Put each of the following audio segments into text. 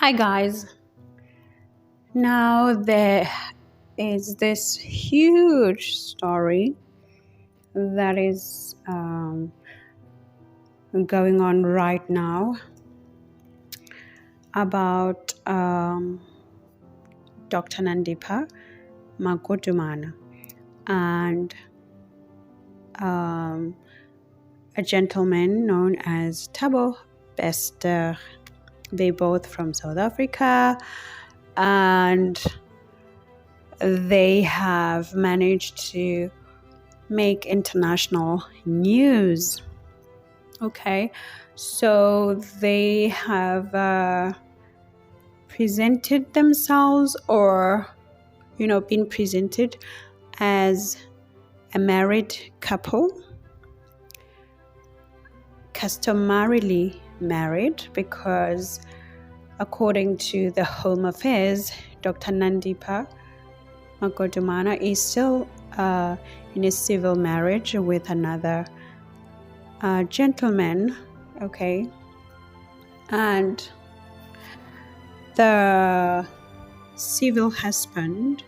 Hi guys. Now there is this huge story that is going on right now about Dr. Nandipha Magudumana and a gentleman known as Thabo Bester. They both from South Africa, and they have managed to make international news. Okay, so they have presented themselves, or been presented as a married couple, customarily married, because according to the Home Affairs, Dr. Nandipha Magudumana is still in a civil marriage with another gentleman, okay? And the civil husband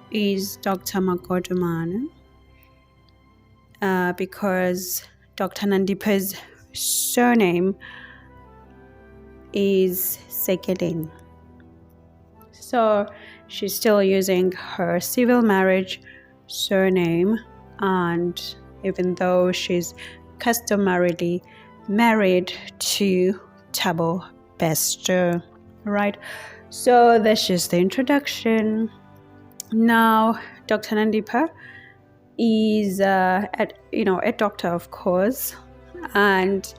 is Dr. Magudumana because Dr. Nandipha's surname is Sekeleni. So she's still using her civil marriage surname, and even though she's customarily married to Thabo Bester, right? So that's just the introduction. Now, Dr. Nandipha is a doctor, of course, and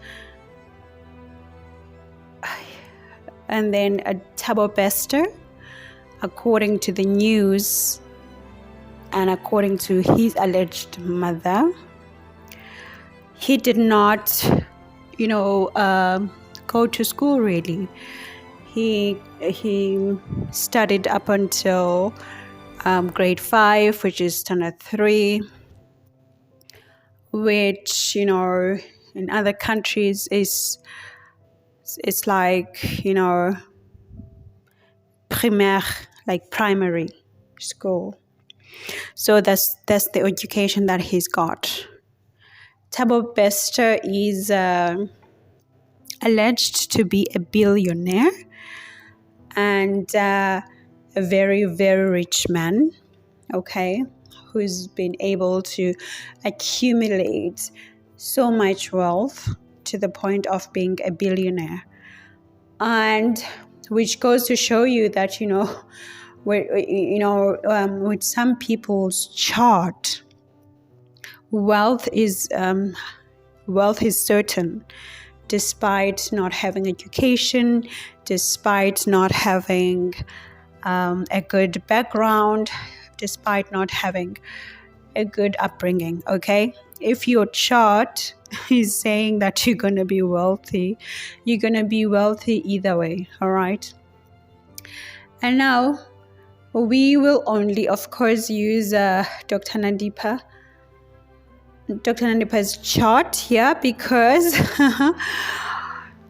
then Thabo Bester, according to the news and according to his alleged mother, he did not, go to school really. He studied up until grade 5, which is standard 3, which, in other countries it's like, primaire, like primary school. So that's the education that he's got. Thabo Bester is alleged to be a billionaire and a very, very rich man, okay, who's been able to accumulate so much wealth to the point of being a billionaire. And which goes to show you that, with some people's chart, wealth is certain, despite not having education, despite not having a good background, despite not having a good upbringing, okay? If your chart is saying that you're going to be wealthy, you're going to be wealthy either way, all right? And now we will only, of course, use Dr. Nandipha's chart here, because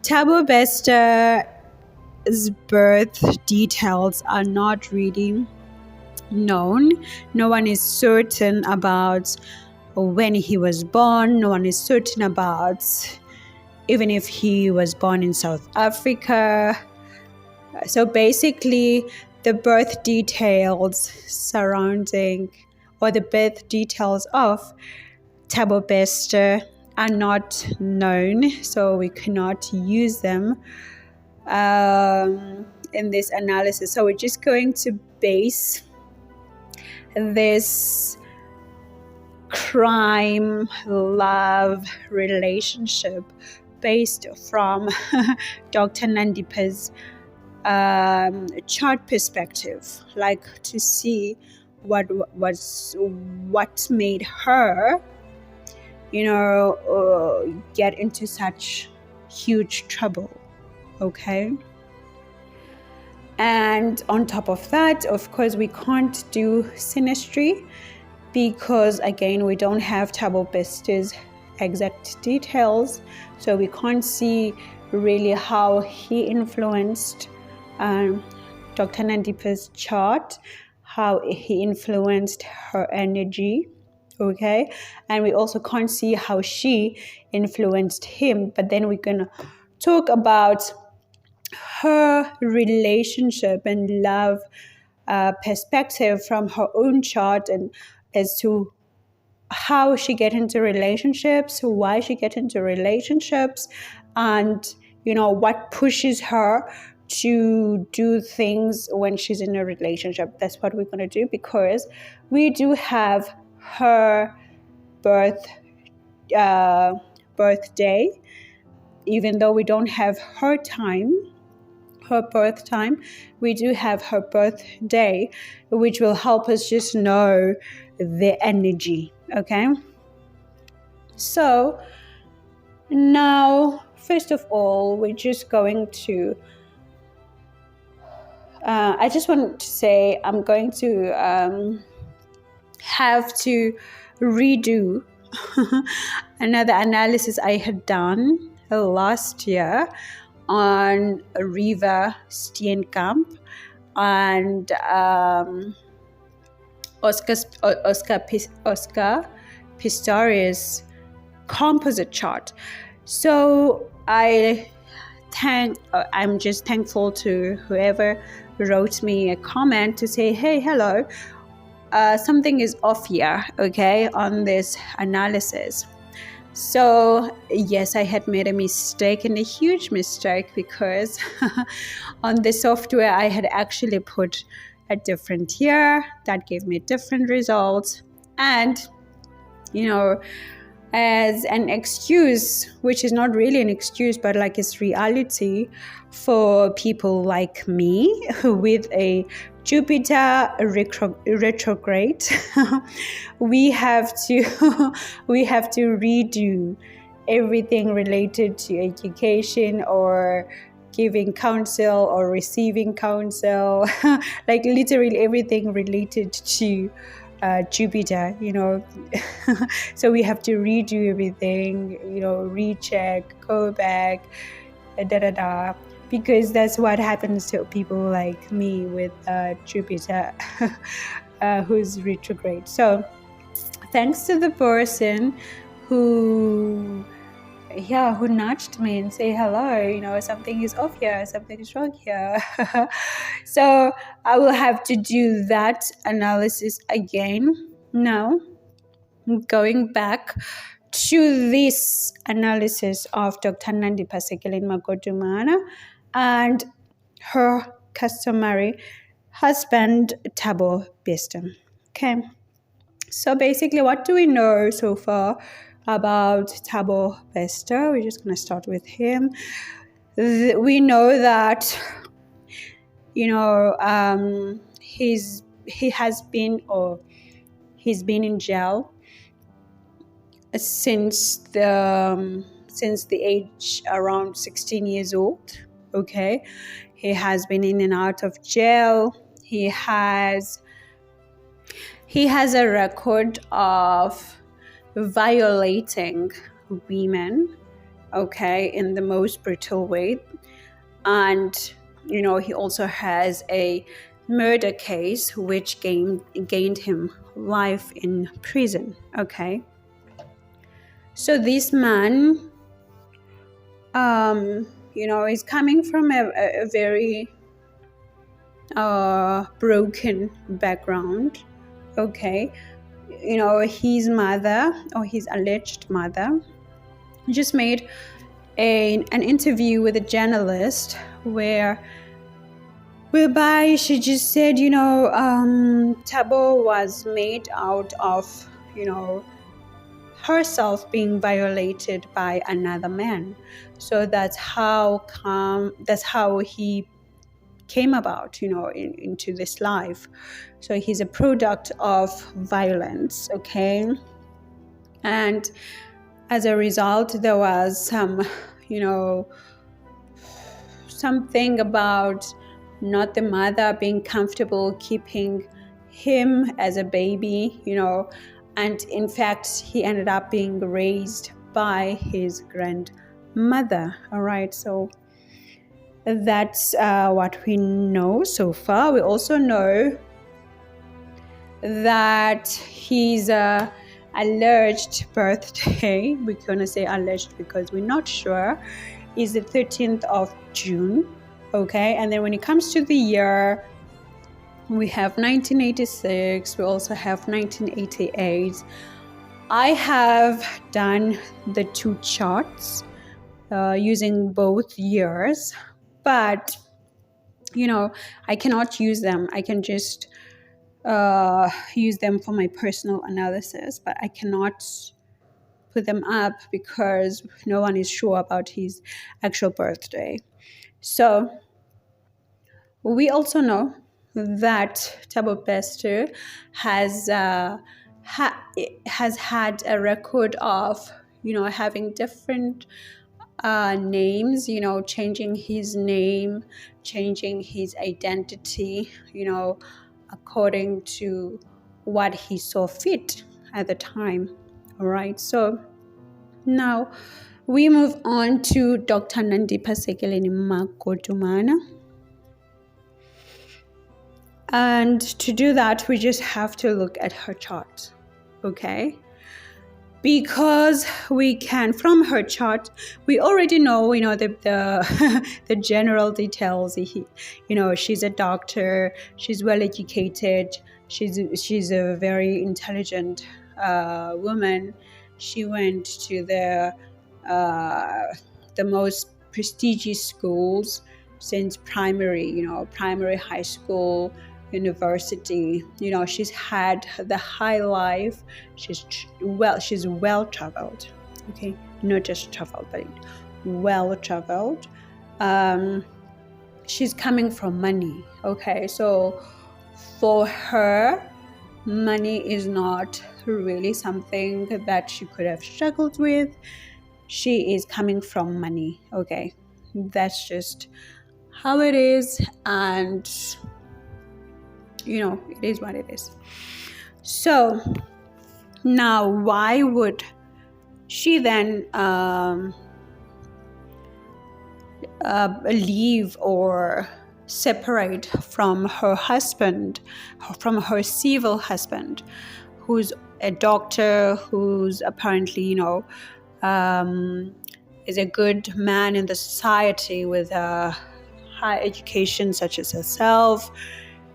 Thabo Bester's birth details are not really known. No one is certain about when he was born. No one is certain about even if he was born in South Africa. So basically, the birth details surrounding, or the birth details of Thabo Bester are not known, so we cannot use them in this analysis. So we're just going to base this crime love relationship based from Dr. Nandipha's chart perspective, like to see what made her get into such huge trouble, okay? And on top of that, of course, we can't do Synastry because, again, we don't have Thabo Bester's exact details, so we can't see really how he influenced Dr. Nandipha's chart, how he influenced her energy. Okay, and we also can't see how she influenced him, but then we're gonna talk about her relationship and love perspective from her own chart, and as to how she get into relationships, why she get into relationships, and what pushes her to do things when she's in a relationship. That's what we're going to do, because we do have her birthday, even though we don't have her birth time. We do have her birthday, which will help us just know the energy. Okay, so now first of all, we're just going to I just want to say I'm going to have to redo another analysis I had done last year on Riva Steenkamp and Oscar Pistorius composite chart. So I'm just thankful to whoever wrote me a comment to say, hey, hello, something is off here, okay, on this analysis. So yes, I had made a mistake, and a huge mistake, because on the software I had actually put a different year that gave me different results. And as an excuse, which is not really an excuse, but like it's reality for people like me with a Jupiter retrograde, we have to redo everything related to education or giving counsel or receiving counsel, like literally everything related to Jupiter, so we have to redo everything, recheck, go back, because that's what happens to people like me with Jupiter who's retrograde. So thanks to the person who nudged me and say hello, something is off here, something is wrong here. So I will have to do that analysis again. Now, going back to this analysis of Dr. Nandipha Sekeleni Magudumana and her customary husband, Thabo Bester. Okay. So basically, what do we know so far about Thabo Bester? We're just going to start with him. We know that, he's been in jail since the age around 16 years old. Okay, he has been in and out of jail. He has a record of violating women, okay, in the most brutal way. And, he also has a murder case which gained him life in prison, okay. So this man, is coming from a very broken background, okay. His mother, or his alleged mother, just made an interview with a journalist whereby she just said, Thabo was made out of, herself being violated by another man. So that's how he came about, into this life. So he's a product of violence, okay? And as a result, there was something about not the mother being comfortable keeping him as a baby, and in fact, he ended up being raised by his grandmother, all right? So That's what we know so far. We also know that his alleged birthday, we're going to say alleged because we're not sure, is the 13th of June. Okay, and then when it comes to the year, we have 1986, we also have 1988. I have done the two charts using both years, but I cannot use them. I can just use them for my personal analysis, but I cannot put them up because no one is sure about his actual birthday. So we also know that Thabo Bester has had a record of having different names, changing his name, changing his identity, according to what he saw fit at the time. All right, so now we move on to Dr. Nandipha Sekeleni Magudumana. And to do that, we just have to look at her chart, okay? Because we can, from her chart, we already know, the the general details. She's a doctor, she's well educated, she's a very intelligent woman. She went to the most prestigious schools since primary, primary, high school, university. She's had the high life. She's well traveled. Okay, not just traveled, but well traveled. She's coming from money. Okay, so for her, money is not really something that she could have struggled with. She is coming from money. Okay, that's just how it is, and it is what it is. So now, why would she then leave or separate from her husband, from her civil husband, who's a doctor, who's apparently is a good man in the society with a high education such as herself,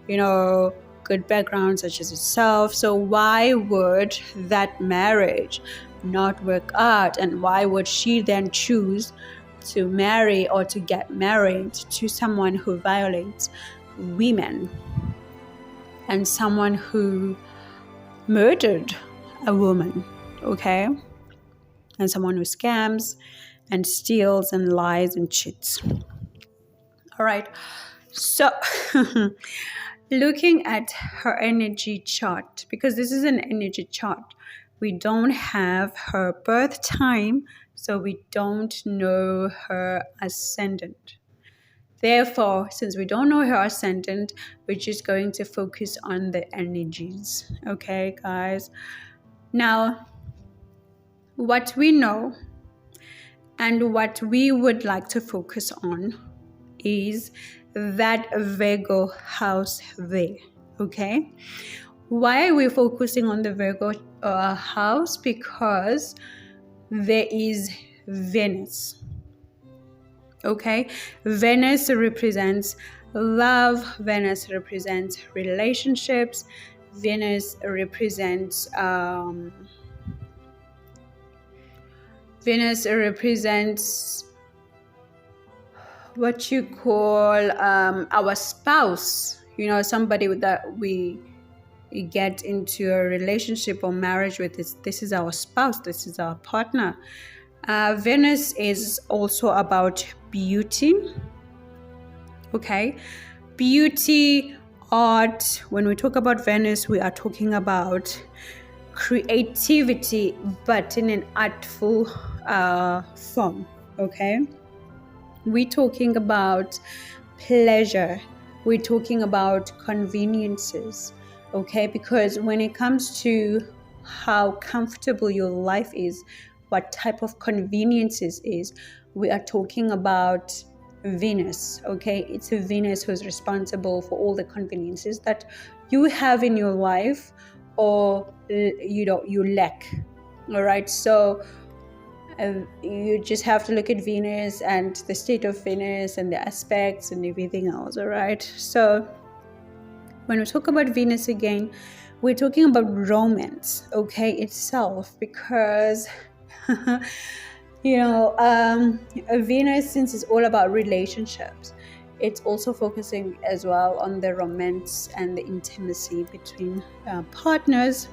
good background such as herself. So why would that marriage not work out? And why would she then choose to marry or to get married to someone who violates women and someone who murdered a woman, okay? And someone who scams and steals and lies and cheats. All right, so looking at her energy chart, because this is an energy chart, we don't have her birth time, so we don't know her ascendant. Therefore, since we don't know her ascendant, we're just going to focus on the energies. Okay, guys? Now, what we know and what we would like to focus on is that Virgo house there. Okay? Why are we focusing on the Virgo house? Because there is Venus. Okay? Venus represents love. Venus represents relationships. Venus represents what you call our spouse, somebody that we get into a relationship or marriage with. This is our spouse, this is our partner. Venus is also about beauty, okay? Beauty, art. When we talk about Venus, we are talking about creativity, but in an artful form, okay? We're talking about pleasure. We're talking about conveniences, okay? Because when it comes to how comfortable your life is, what type of conveniences is, we are talking about Venus, okay? It's Venus who's responsible for all the conveniences that you have in your life or you lack. All right, so you just have to look at Venus and the state of Venus and the aspects and everything else. All right, so when we talk about Venus again, we're talking about romance, okay, itself, because Venus, since it's all about relationships, it's also focusing as well on the romance and the intimacy between partners.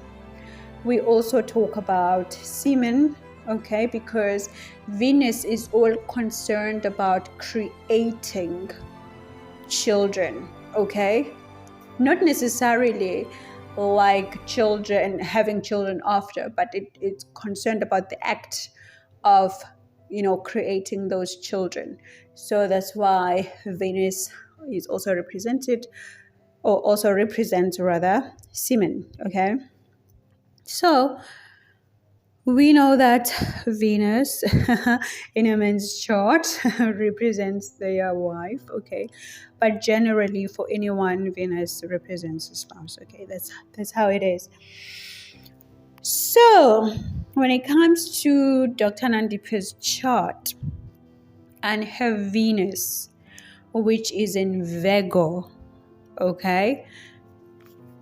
We also talk about semen, okay, because Venus is all concerned about creating children, okay? Not necessarily like children, having children after, but it's concerned about the act of creating those children. So that's why Venus is also represented, or also represents rather, semen. Okay, so we know that Venus in a man's chart represents their wife, okay, but generally for anyone, Venus represents a spouse. Okay, that's how it is. So when it comes to Dr. Nandipha's chart and her Venus, which is in Virgo, okay,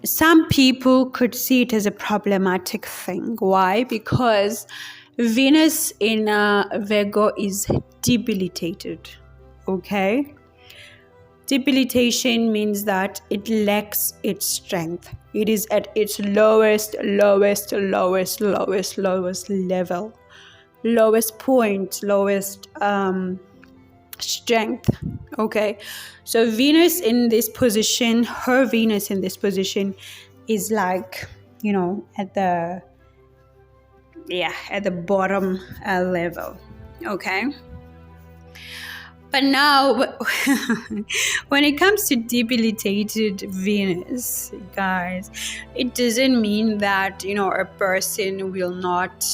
some people could see it as a problematic thing. Why? Because Venus in Virgo is debilitated, okay? Debilitation means that it lacks its strength. It is at its lowest level, lowest point, lowest strength. Okay, so Venus in this position, her Venus in this position is like, at the bottom level. Okay. But now, when it comes to debilitated Venus, guys, it doesn't mean that, a person will not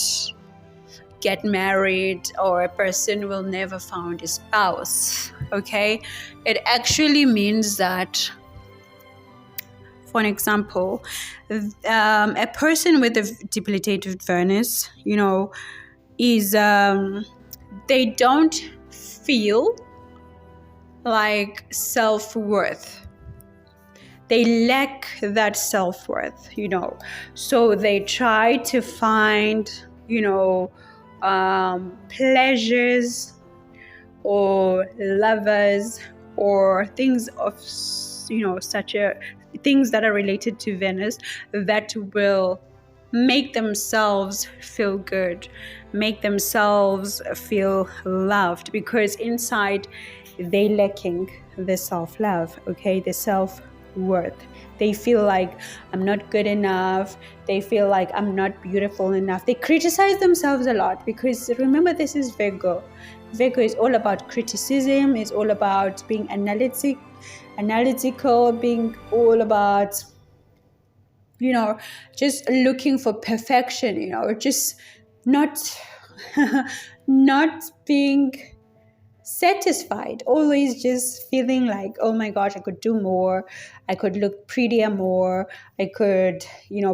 get married or a person will never find a spouse, okay? It actually means that, for an example, a person with a debilitated Venus, is, they don't feel like self-worth. They lack that self-worth, so they try to find, pleasures or lovers or things of, things that are related to Venus that will make themselves feel good, make themselves feel loved, because inside they lacking the self-love, okay, the self-worth. They feel like I'm not good enough. They feel like I'm not beautiful enough. They criticize themselves a lot, because remember, this is Virgo. Virgo is all about criticism. It's all about being analytical, being all about, just looking for perfection, just not being satisfied, always just feeling like, oh my gosh, I could do more, I could look prettier more, I could,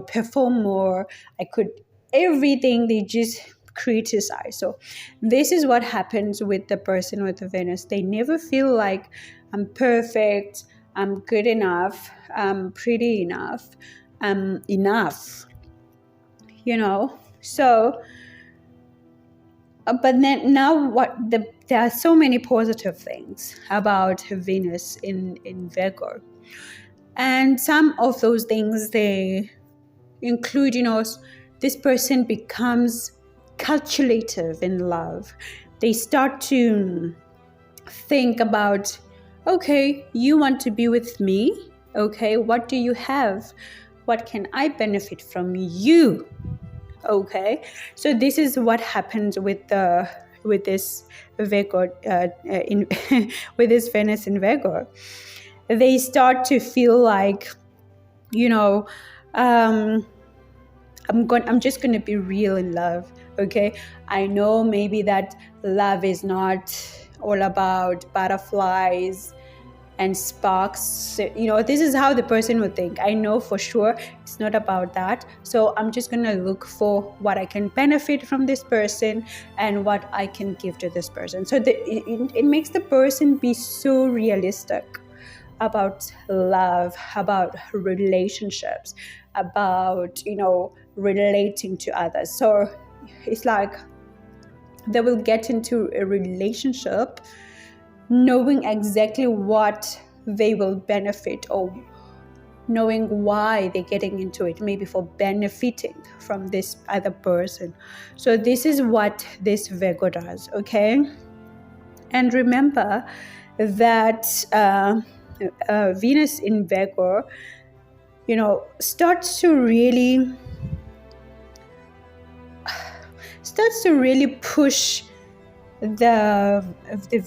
perform more, I could everything. They just criticize. So this is what happens with the person with the Venus. They never feel like I'm perfect, I'm good enough, I'm pretty enough, I'm enough, so but then now there are so many positive things about Venus in Virgo. And some of those things, they include, this person becomes calculative in love. They start to think about, okay, you want to be with me. Okay, what do you have? What can I benefit from you? Okay, so this is what happens with this Virgo with this Venus in Virgo. They start to feel like, I'm just going to be real in love. Okay, I know maybe that love is not, all about butterflies and sparks. This is how the person would think. I know for sure it's not about that. So I'm just going to look for what I can benefit from this person and what I can give to this person. So it makes the person be so realistic about love, about relationships, about, relating to others. So it's like they will get into a relationship knowing exactly what they will benefit, or knowing why they're getting into it, maybe for benefiting from this other person. So this is what this Virgo does, okay? And remember that Venus in Virgo, starts to really push the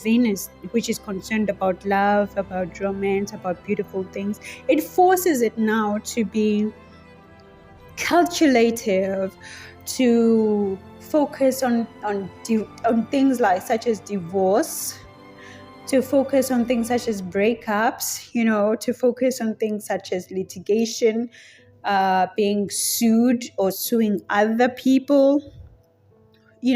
Venus, which is concerned about love, about romance, about beautiful things. It forces it now to be calculative, to focus on things such as divorce, to focus on things such as breakups, to focus on things such as litigation, being sued or suing other people,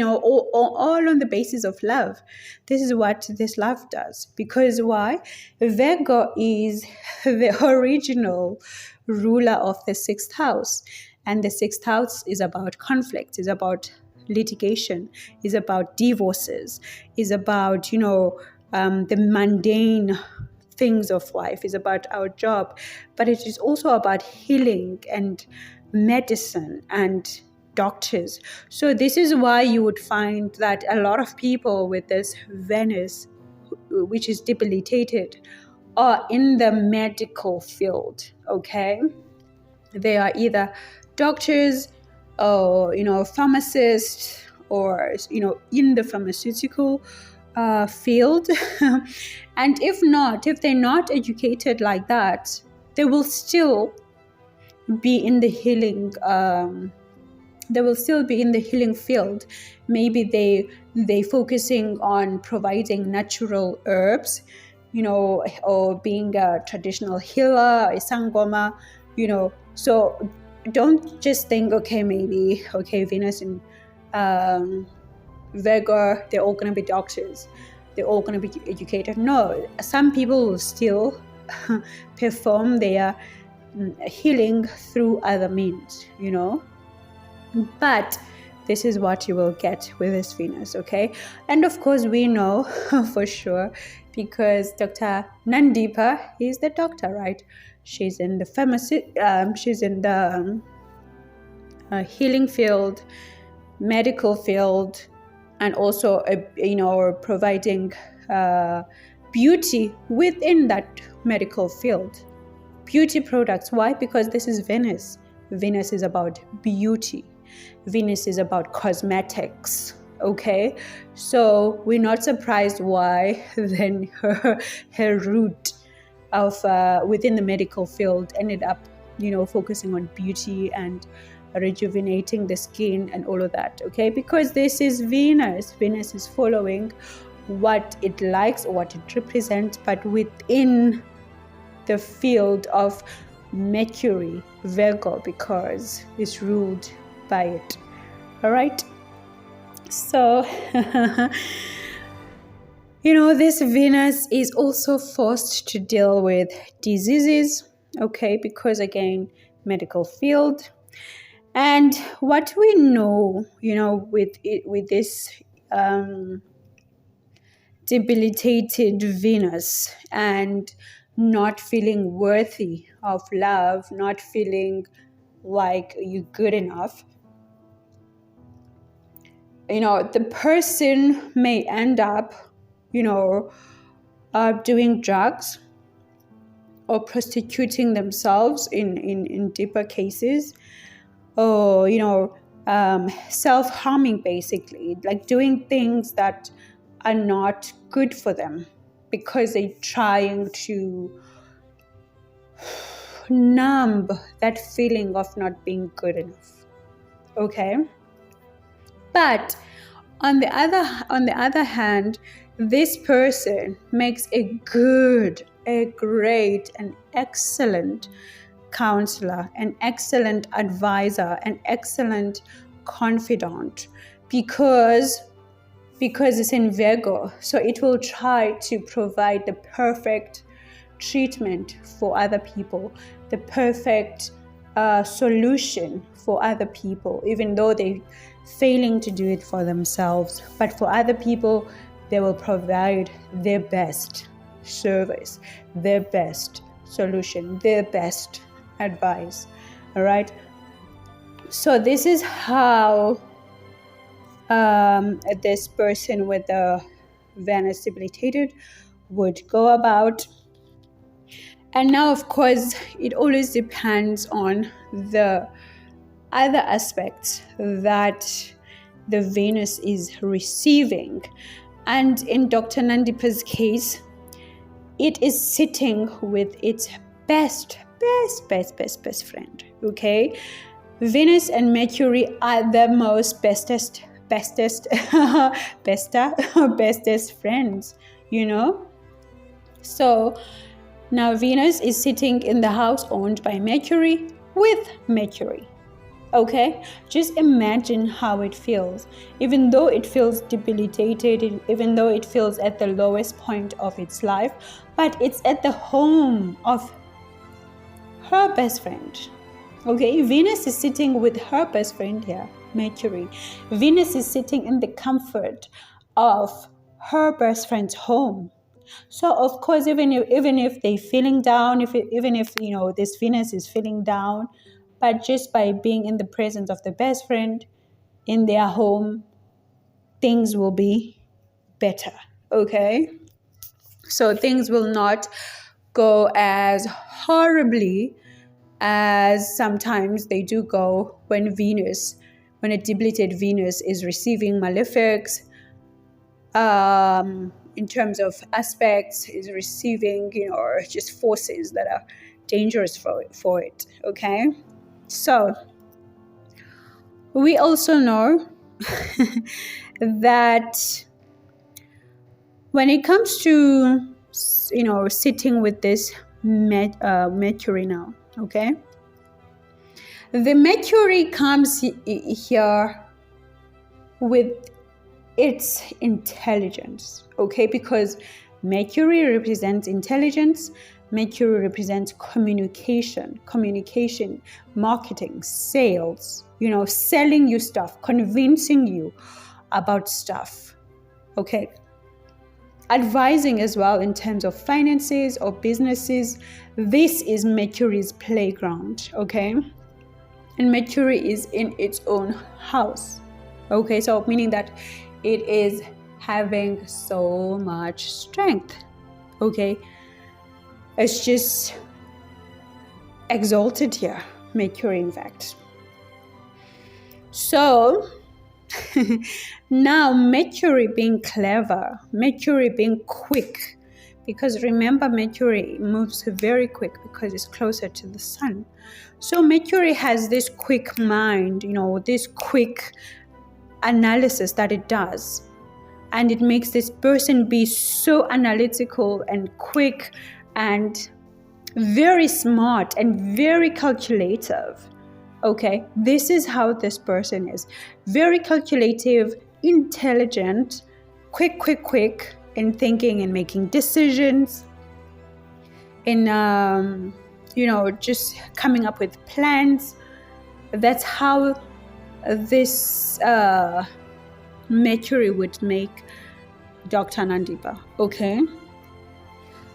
all on the basis of love. This is what this love does. Because why? Virgo is the original ruler of the sixth house. And the sixth house is about conflict, is about litigation, is about divorces, is about, the mundane things of life, is about our job. But it is also about healing and medicine and doctors. So this is why you would find that a lot of people with this Venus, which is debilitated, are in the medical field, okay? They are either doctors or, pharmacists, or, in the pharmaceutical field. And if they're not educated like that, they will still be in the healing field. Maybe they focusing on providing natural herbs, or being a traditional healer, a sangoma, So don't just think, Venus and Virgo, they're all going to be doctors, they're all going to be educated. No, some people will still perform their healing through other means, But this is what you will get with this Venus, okay? And of course, we know for sure, because Dr. Nandipha is the doctor, right? She's in the pharmacy, she's in the healing field, medical field, and also, providing beauty within that medical field. Beauty products. Why? Because this is Venus. Venus is about beauty. Venus is about cosmetics, okay? So we're not surprised why then her route of within the medical field ended up, focusing on beauty and rejuvenating the skin and all of that, okay? Because this is Venus. Venus is following what it likes or what it represents, but within the field of Mercury, Virgo, because it's ruled by it. All right. So, this Venus is also forced to deal with diseases, okay, because again, medical field. And what we know, with this debilitated Venus and not feeling worthy of love, not feeling like you're good enough, the person may end up, doing drugs or prostituting themselves in deeper cases, or, self-harming, basically, like doing things that are not good for them because they're trying to numb that feeling of not being good enough, okay? But on the other hand, This person makes a great, an excellent counselor, an excellent advisor, an excellent confidant, because it's in Virgo. So it will try to provide the perfect treatment for other people, the perfect solution for other people, even though they're failing to do it for themselves. But for other people, they will provide their best service, their best solution, their best advice. All right. So this is how this person with the Venus debilitated would go about. And now, of course, it always depends on the other aspects that the Venus is receiving. And in Dr. Nandipha's case, it is sitting with its best friend. Okay, Venus and Mercury are the most bestest friends, you know. So now Venus is sitting in the house owned by Mercury with Mercury. Okay, just imagine how it feels. Even though it feels debilitated, even though it feels at the lowest point of its life, but it's at the home of her best friend. Okay, Venus is sitting with her best friend here, Mercury. Venus is sitting in the comfort of her best friend's home. So of course, even if they're feeling down, even if you know this Venus is feeling down, but just by being in the presence of the best friend in their home, things will be better. Okay, so things will not go as horribly as sometimes they do go when a debilitated Venus is receiving malefics. In terms of aspects, is receiving, just forces that are dangerous for it. Okay, so we also know that when it comes to sitting with this Mercury now, okay, the Mercury comes here with its intelligence, okay, because Mercury represents intelligence. Mercury represents communication, marketing, sales, selling you stuff, convincing you about stuff, okay, advising as well in terms of finances or businesses. This is Mercury's playground, okay, and Mercury is in its own house, okay, so meaning that it is having so much strength, okay, it's just exalted here, Mercury, in fact. So now Mercury being clever, Mercury being quick, because remember Mercury moves very quick because it's closer to the sun. So Mercury has this quick mind, this quick analysis that it does, and it makes this person be so analytical and quick and very smart and very calculative. Okay, this is how this person is. Very calculative, intelligent, quick in thinking and making decisions, in just coming up with plans. That's how this Mercury would make Dr. Nandipha, okay?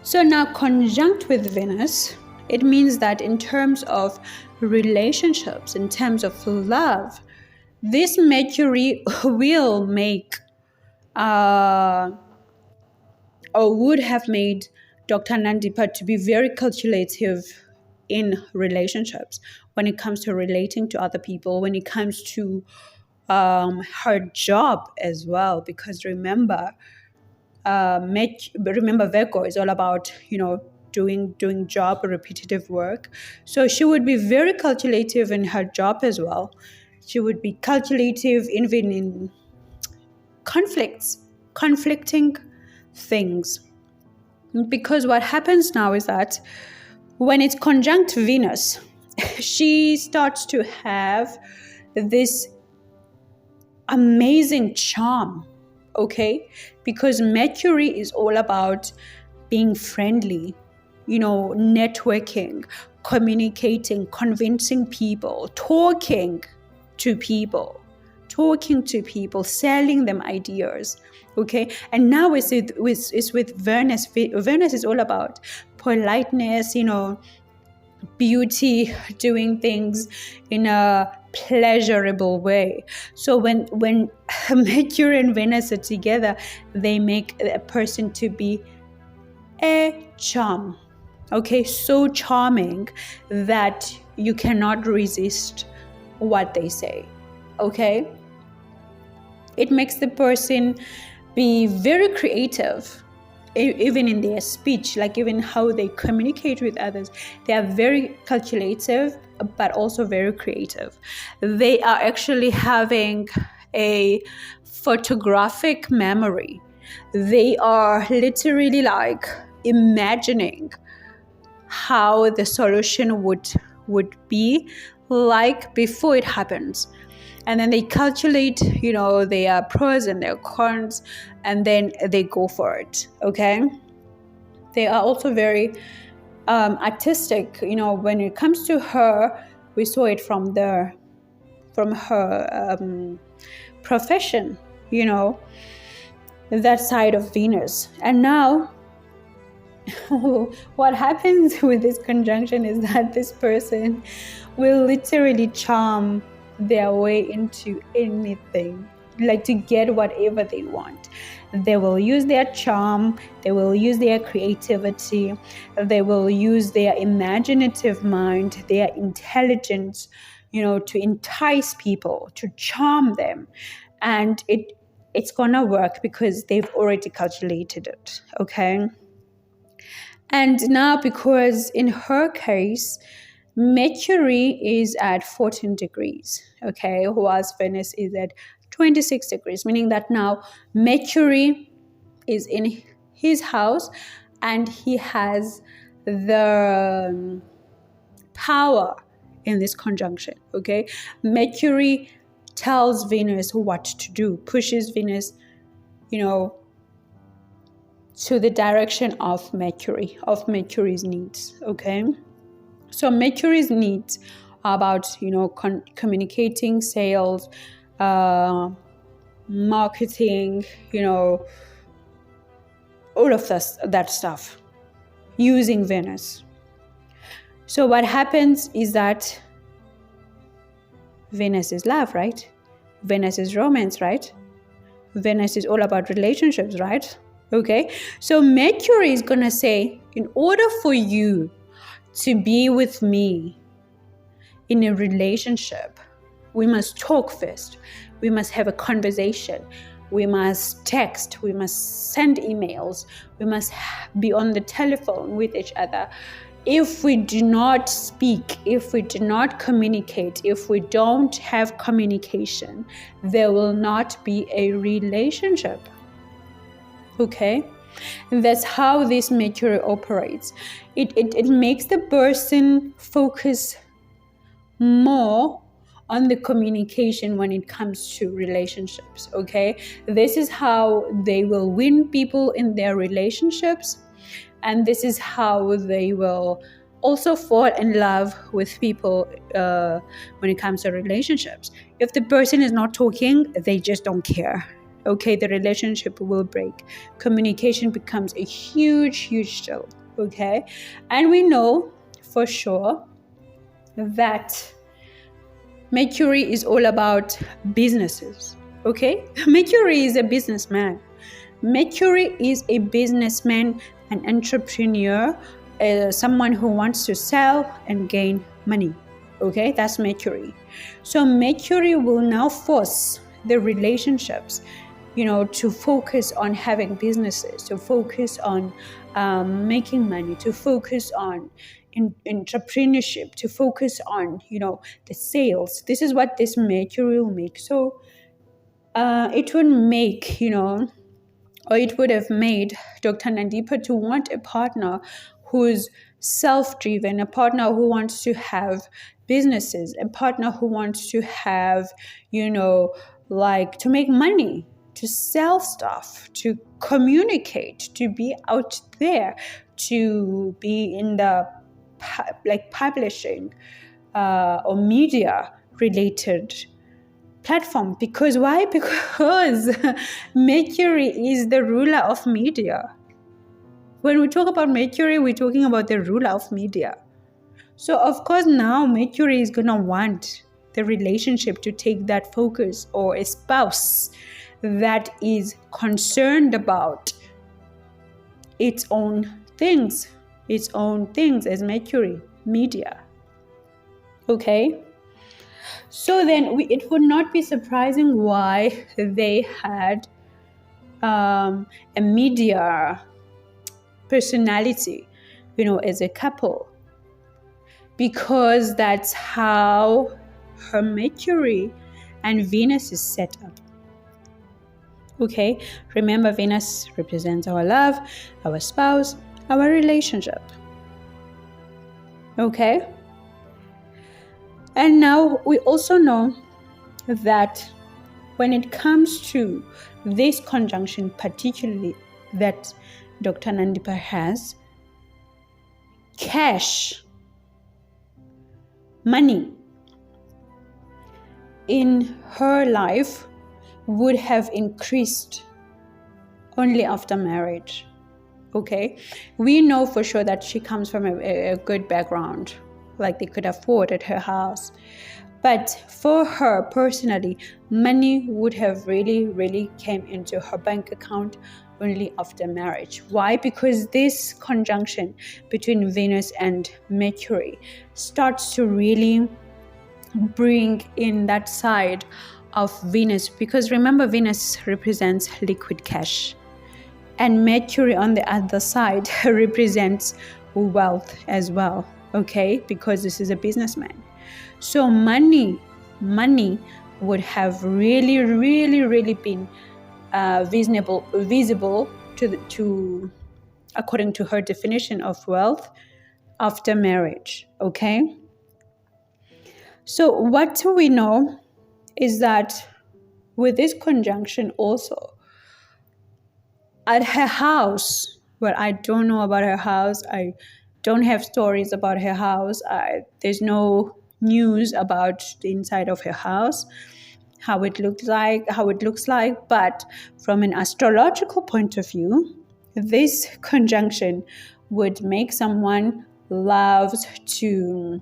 So now conjunct with Venus, it means that in terms of relationships, in terms of love, this Mercury will make or would have made Dr. Nandipha to be very calculative in relationships, when it comes to relating to other people, when it comes to her job as well, because remember Virgo is all about doing job, repetitive work. So she would be very calculative in her job as well. She would be calculative even in conflicting things. Because what happens now is that when it's conjunct Venus, she starts to have this amazing charm, okay? Because Mercury is all about being friendly, networking, communicating, convincing people, talking to people, selling them ideas, okay? And now it's with Venus. Venus is all about politeness, beauty, doing things in a pleasurable way. So when Mercury and Venus are together, they make a person to be a charm, okay? So charming that you cannot resist what they say, okay? It makes the person be very creative, even in their speech, like even how they communicate with others. They are very calculative, but also very creative. They are actually having a photographic memory. They are literally like imagining how the solution would be like before it happens. And then they calculate, their pros and their cons, and then they go for it, okay? They are also very artistic. When it comes to her, we saw it from her profession, that side of Venus. And now, what happens with this conjunction is that this person will literally charm their way into anything, like to get whatever they want. They will use their charm, they will use their creativity, they will use their imaginative mind, their intelligence, to entice people, to charm them. And it's gonna work because they've already calculated it, okay? And now, because in her case, Mercury is at 14 degrees, okay, whilst Venus is at 26 degrees, meaning that now Mercury is in his house and he has the power in this conjunction, okay? Mercury tells Venus what to do, pushes Venus, to the direction of Mercury's needs, okay? So Mercury's needs are about, communicating, sales, marketing, all of that stuff, using Venus. So what happens is that Venus is love, right? Venus is romance, right? Venus is all about relationships, right? Okay, so Mercury is going to say, in order for you to be with me in a relationship, we must talk first. We must have a conversation. We must text. We must send emails. We must be on the telephone with each other. If we do not speak, if we do not communicate, if we don't have communication, there will not be a relationship. Okay? And that's how this Mercury operates. It makes the person focus more on the communication when it comes to relationships, okay? This is how they will win people in their relationships, and this is how they will also fall in love with people when it comes to relationships. If the person is not talking, they just don't care. Okay, the relationship will break. Communication becomes a huge deal, okay? And we know for sure that Mercury is all about businesses, okay? Mercury is a businessman. Mercury is a businessman, an entrepreneur, someone who wants to sell and gain money, okay? That's Mercury. So Mercury will now force the relationships, to focus on having businesses, to focus on making money, to focus on entrepreneurship, to focus on, the sales. This is what this Mercury will make. So it will make, or it would have made Dr. Nandipha to want a partner who's self-driven, a partner who wants to have businesses, a partner who wants to have, like to make money, to sell stuff, to communicate, to be out there, to be in the publishing or media related platform. Because why? Because Mercury is the ruler of media. When we talk about Mercury, we're talking about the ruler of media. So of course now Mercury is gonna want the relationship to take that focus, or a spouse that is concerned about its own things as Mercury, media. Okay? So then it would not be surprising why they had a media personality, as a couple, because that's how her Mercury and Venus is set up. Okay, remember, Venus represents our love, our spouse, our relationship. Okay, and now we also know that when it comes to this conjunction, particularly that Dr. Nandipha has, cash, money in her life would have increased only after marriage. Okay, we know for sure that she comes from a good background, like they could afford at her house. But for her personally, money would have really came into her bank account only after marriage. Why? Because this conjunction between Venus and Mercury starts to really bring in that side of Venus. Because remember, Venus represents liquid cash, and Mercury on the other side represents wealth as well. Okay, because this is a businessman. So money would have really been visible to according to her definition of wealth after marriage. Okay, so what we know is that with this conjunction also at her house, well, I don't know about her house, I don't have stories about her house, there's no news about the inside of her house, how it looks like, but from an astrological point of view, this conjunction would make someone loves to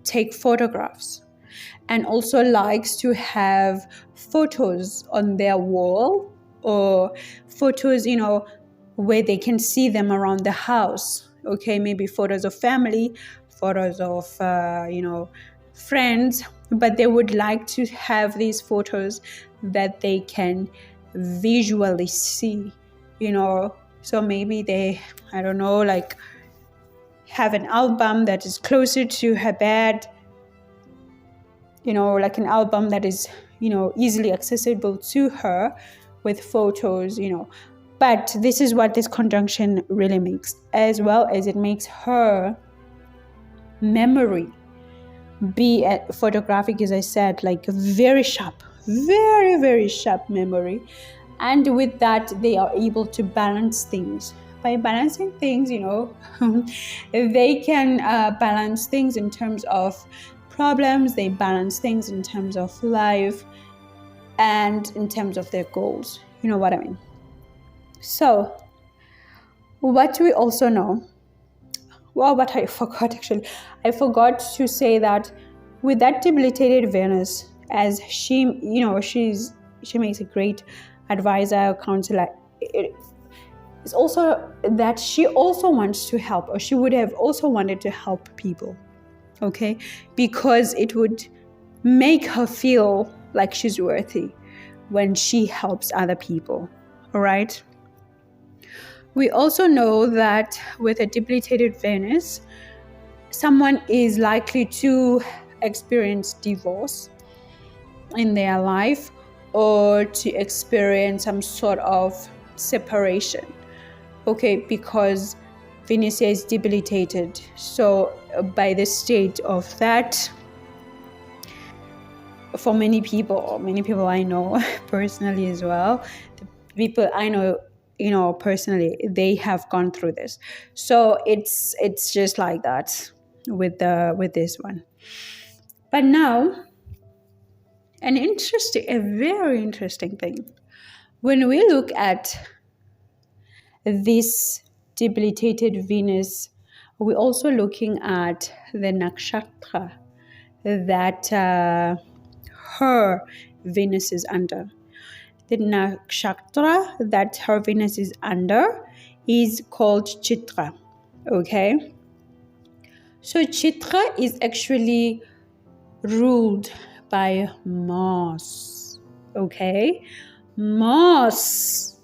take photographs and also likes to have photos on their wall, or photos, where they can see them around the house. Okay, maybe photos of family, photos of friends, but they would like to have these photos that they can visually see, so maybe they, I don't know, like have an album that is closer to her bed, like an album that is easily accessible to her with photos, But this is what this conjunction really makes, as well as it makes her memory be photographic, as I said, like very sharp, very sharp memory. And with that, they are able to balance things. By balancing things, they can balance things in terms of problems, they balance things in terms of life and in terms of their goals. You know what I mean? So, what we also know, what I forgot actually, I forgot to say that with that debilitated Venus, as she makes a great advisor, counselor, it's also that she also wants to help, or she would have also wanted to help people, okay? Because it would make her feel like she's worthy when she helps other people, all right? We also know that with a debilitated Venus, someone is likely to experience divorce in their life, or to experience some sort of separation. Okay, because Venus is debilitated. So by the state of that, for many people I know personally as well, the people I know, personally, they have gone through this. So it's just like that with this one. But now, a very interesting thing. When we look at this debilitated Venus, we're also looking at the nakshatra that her Venus is under. The nakshatra that her Venus is under is called Chitra. Okay? So Chitra is actually ruled by Mars. Okay? Mars.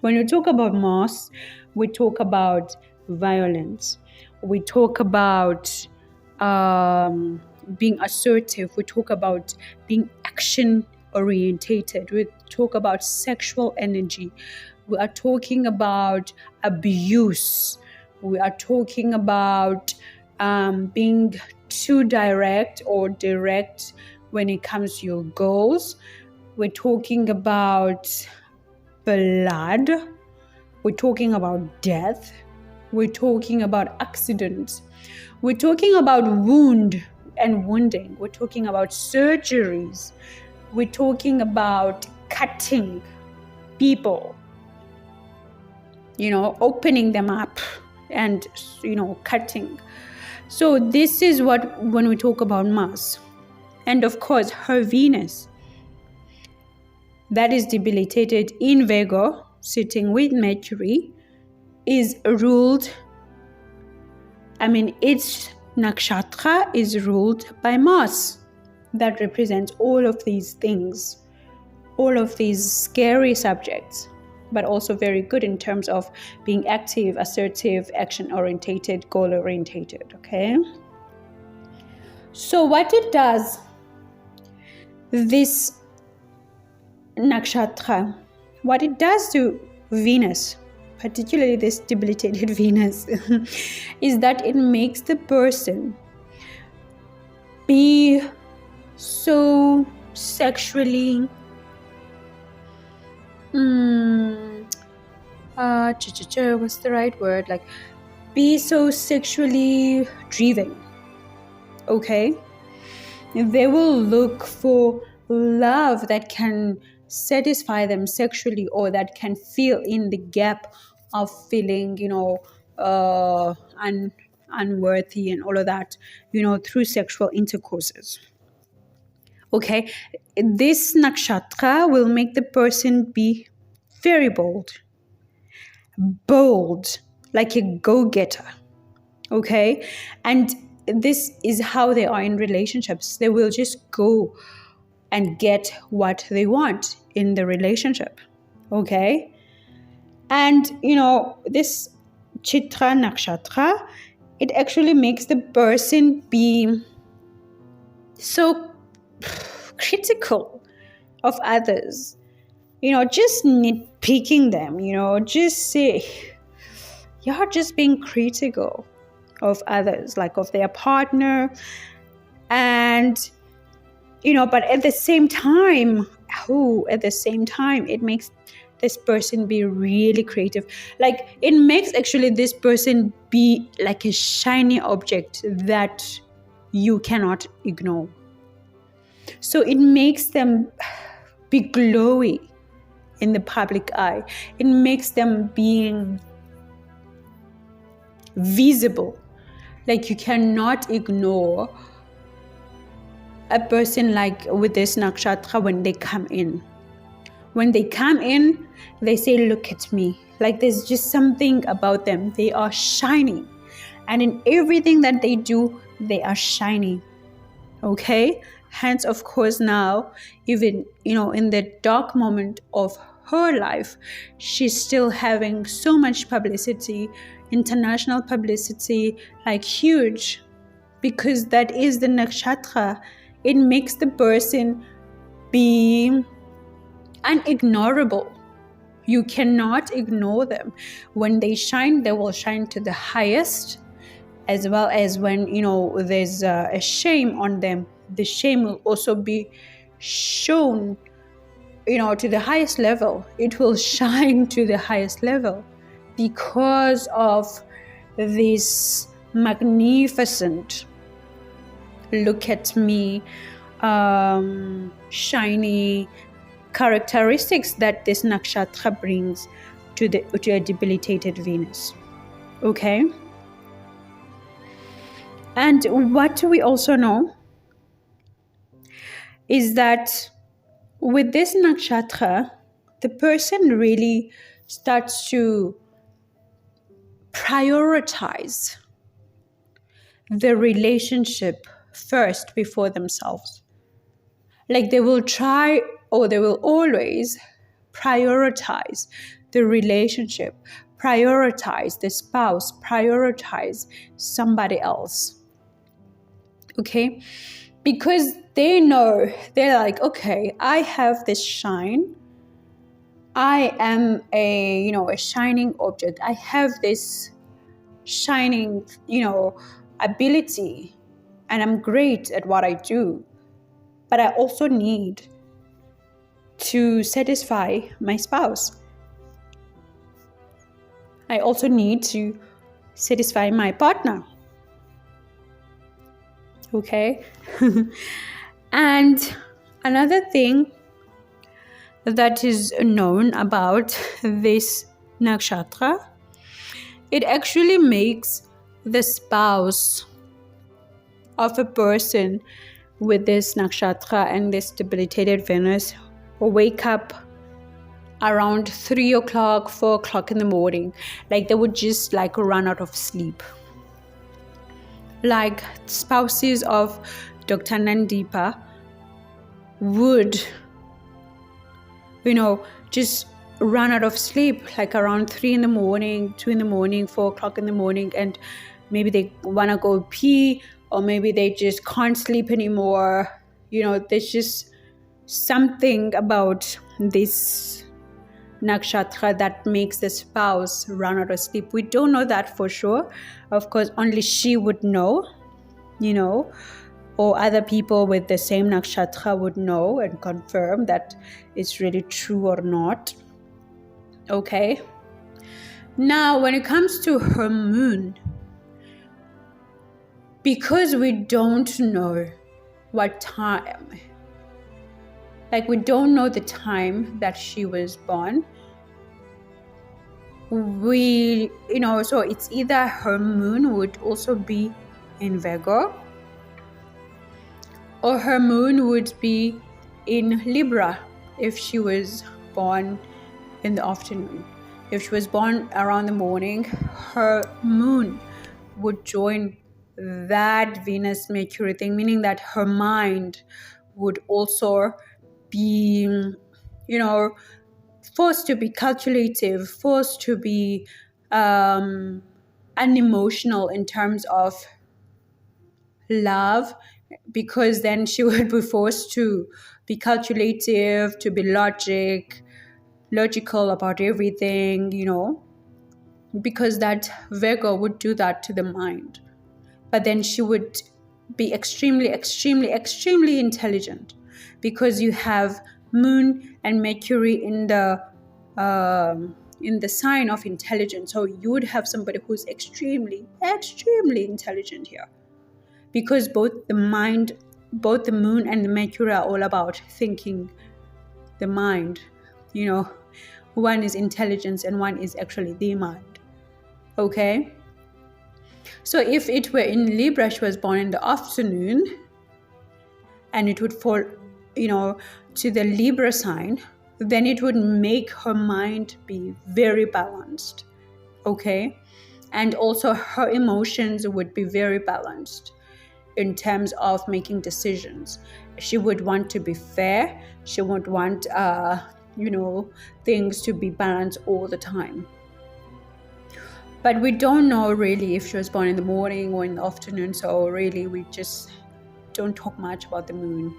When we talk about Mars, we talk about violence. We talk about being assertive. We talk about being action orientated. We talk about sexual energy. We are talking about abuse. We are talking about being too direct or direct when it comes to your goals. We're talking about blood. We're talking about death. We're talking about accidents. We're talking about wound and wounding. We're talking about surgeries. We're talking about cutting people, opening them up and, cutting. So this is what, when we talk about Mars. And of course, her Venus, that is debilitated in Virgo, sitting with Mercury, is ruled, its nakshatra is ruled by Mars. That represents all of these things, all of these scary subjects, but also very good in terms of being active, assertive, action-orientated, goal-orientated, okay? So what it does, this nakshatra, what it does to Venus, particularly this debilitated Venus, is that it makes the person be so sexually what's the right word? Like, be so sexually driven. Okay? They will look for love that can satisfy them sexually, or that can fill in the gap of feeling, unworthy and all of that, through sexual intercourses. Okay, this nakshatra will make the person be very bold, like a go-getter. Okay, and this is how they are in relationships. They will just go and get what they want in the relationship. Okay, and this Chitra nakshatra, it actually makes the person be so critical of others, just nitpicking them, just say, you're just being critical of others, like of their partner. And, but at the same time, it makes this person be really creative. Like, it makes actually this person be like a shiny object that you cannot ignore. So it makes them be glowy in the public eye. It makes them being visible. Like, you cannot ignore a person like with this nakshatra when they come in. When they come in, they say, look at me. Like, there's just something about them. They are shiny. And in everything that they do, they are shiny. Okay? Hence, of course, now, even, in the dark moment of her life, she's still having so much publicity, international publicity, like huge, because that is the nakshatra. It makes the person be unignorable, You cannot ignore them. When they shine, they will shine to the highest, as well as when, there's a shame on them, the shame will also be shown, to the highest level. It will shine to the highest level because of this magnificent, look at me, shiny characteristics that this nakshatra brings to a debilitated Venus. Okay? And what we also know is that with this nakshatra, the person really starts to prioritize the relationship first before themselves. Like they will try, or they will always prioritize the relationship, prioritize the spouse, prioritize somebody else. Okay? Because they know, they're like, okay, I have this shine. I am a shining object. I have this shining, ability, and I'm great at what I do. But I also need to satisfy my spouse. I also need to satisfy my partner. Okay? And another thing that is known about this nakshatra, it actually makes the spouse of a person with this nakshatra and this debilitated Venus wake up around 3 o'clock, 4 o'clock in the morning. Like they would just run out of sleep. Like spouses of Dr. Nandipha would, just run out of sleep like around 3 in the morning, 2 in the morning, 4 o'clock in the morning, and maybe they want to go pee, or maybe they just can't sleep anymore. There's just something about this nakshatra that makes the spouse run out of sleep. We don't know that for sure. Of course, only she would know, or other people with the same nakshatra would know and confirm that it's really true or not. Okay. Now, when it comes to her moon, because we don't know what time, we don't know the time that she was born, so it's either her moon would also be in Virgo, or her moon would be in Libra if she was born in the afternoon. If she was born around the morning, her moon would join that Venus Mercury thing, meaning that her mind would also be, forced to be calculative, forced to be unemotional in terms of love, because then she would be forced to be calculative, to be logical about everything, because that Virgo would do that to the mind. But then she would be extremely, extremely, extremely intelligent, because you have Moon and Mercury in the sign of intelligence. So you would have somebody who's extremely, extremely intelligent here, because both the Moon and the Mercury are all about thinking the mind. One is intelligence and one is actually the mind. Okay? So if it were in Libra, she was born in the afternoon, and it would fall, to the Libra sign, then it would make her mind be very balanced. Okay? And also her emotions would be very balanced in terms of making decisions. She would want to be fair. She would want, things to be balanced all the time. But we don't know really if she was born in the morning or in the afternoon, so really we just don't talk much about the moon.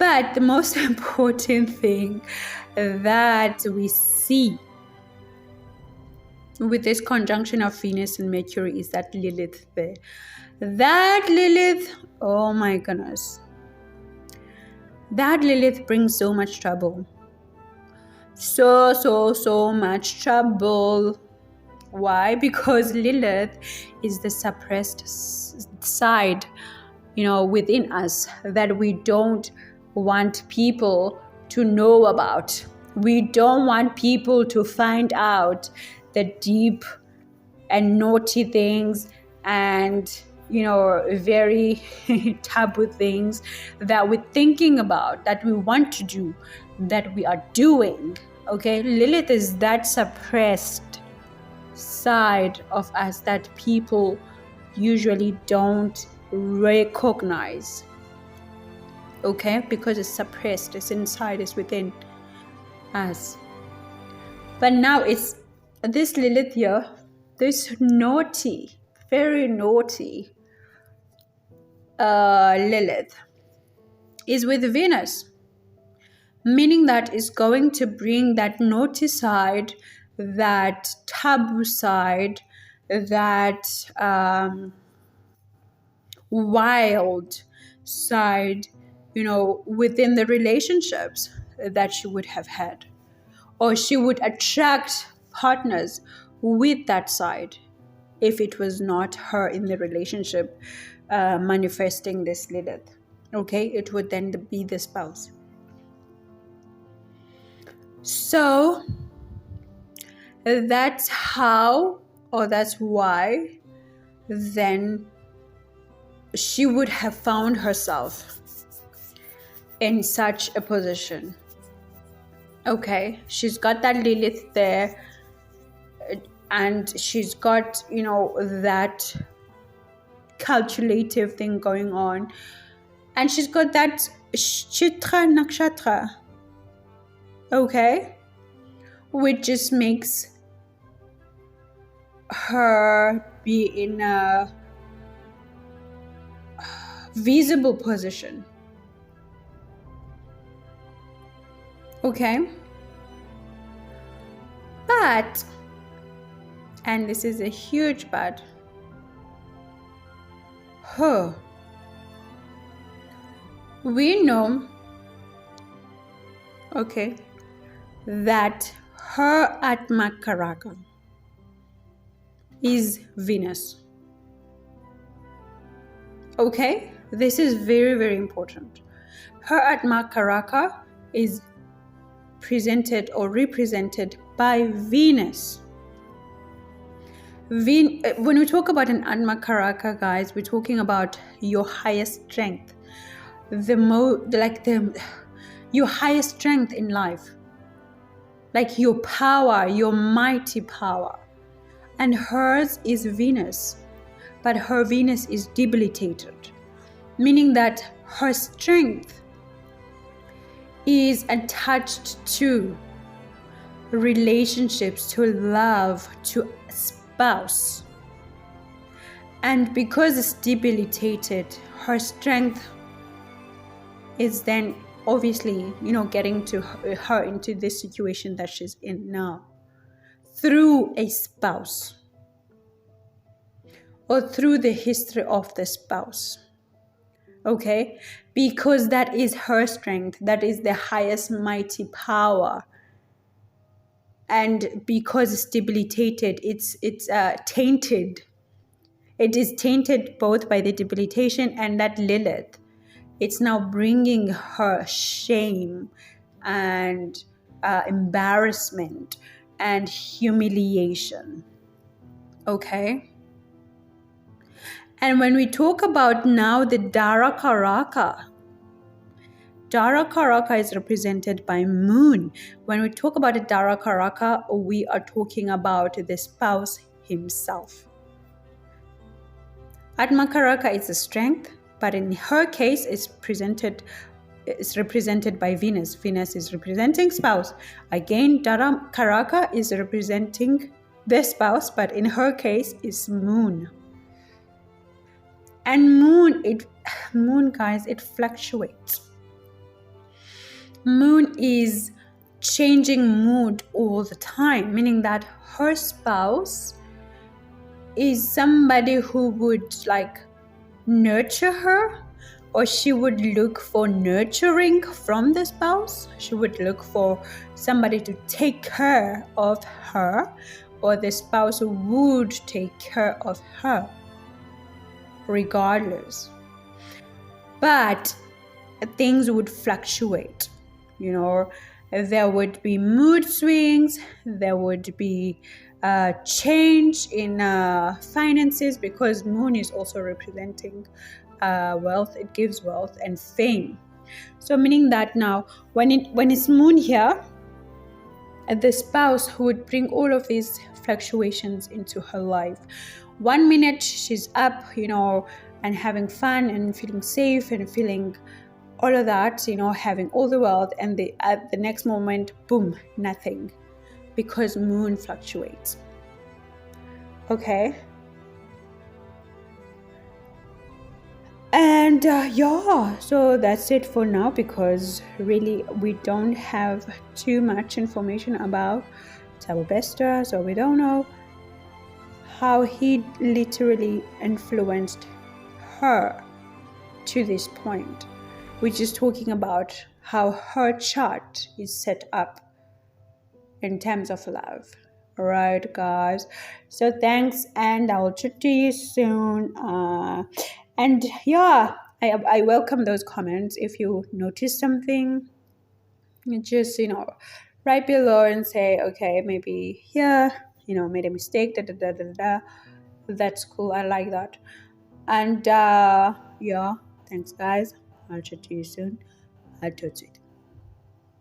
But the most important thing that we see with this conjunction of Venus and Mercury is that Lilith there. That Lilith, oh my goodness. That Lilith brings so much trouble. So much trouble. Why? Because Lilith is the suppressed side, within us that we don't want people to know about. We don't want people to find out the deep and naughty things and very taboo things that we're thinking about, that we want to do, that we are doing. Okay, Lilith is that suppressed side of us that people usually don't recognize. Okay, because it's suppressed, it's inside, it's within us. But now it's this Lilith here, this naughty, very naughty Lilith is with Venus, meaning that it's going to bring that naughty side, that taboo side, that wild side, within the relationships that she would have had, or she would attract partners with that side if it was not her in the relationship manifesting this Lilith. Okay, it would then be the spouse. So that's how, or that's why then she would have found herself in such a position. Okay, she's got that Lilith there, and she's got, that calculative thing going on, and she's got that Chitra Nakshatra, okay, which just makes her be in a visible position. Okay, but, and this is a huge but, we know, okay, that her Atma Karaka is Venus. Okay, this is very, very important. Her Atma Karaka is presented or represented by Venus. When we talk about an Atma Karaka, guys, we're talking about your highest strength, your highest strength in life, like your power, your mighty power. And hers is Venus, but her Venus is debilitated, meaning that her strength is attached to relationships, to love, to spouse. And because it's debilitated, her strength is then obviously, getting to her into this situation that she's in now through a spouse or through the history of the spouse. Okay, because that is her strength, that is the highest mighty power, and because it's debilitated, it's tainted. It is tainted both by the debilitation and that Lilith. It's now bringing her shame and embarrassment and humiliation. Okay. And when we talk about now the Dara Karaka is represented by Moon. When we talk about the Dara Karaka, we are talking about the spouse himself. Atma Karaka is a strength, but in her case, it's represented by Venus. Venus is representing spouse. Again, Dara Karaka is representing the spouse, but in her case, is Moon. And moon, guys, it fluctuates. Moon is changing mood all the time, meaning that her spouse is somebody who would like nurture her, or she would look for nurturing from the spouse. She would look for somebody to take care of her, or the spouse would take care of her regardless. But things would fluctuate, there would be mood swings, there would be change in finances, because moon is also representing wealth. It gives wealth and fame. So meaning that now when it's moon here, the spouse would bring all of these fluctuations into her life. 1 minute she's up, and having fun and feeling safe and feeling all of that, having all the wealth, and at the next moment, boom, nothing, because moon fluctuates. Okay. And so that's it for now, because really we don't have too much information about Thabo Bester, so we don't know how he literally influenced her to this point. We're just talking about how her chart is set up in terms of love. All right, guys. So thanks, and I'll chat to you soon. And I welcome those comments. If you notice something, you just write below and say, okay, maybe made a mistake. That's cool. I like that. And thanks, guys. I'll chat to you soon. I'll talk to you.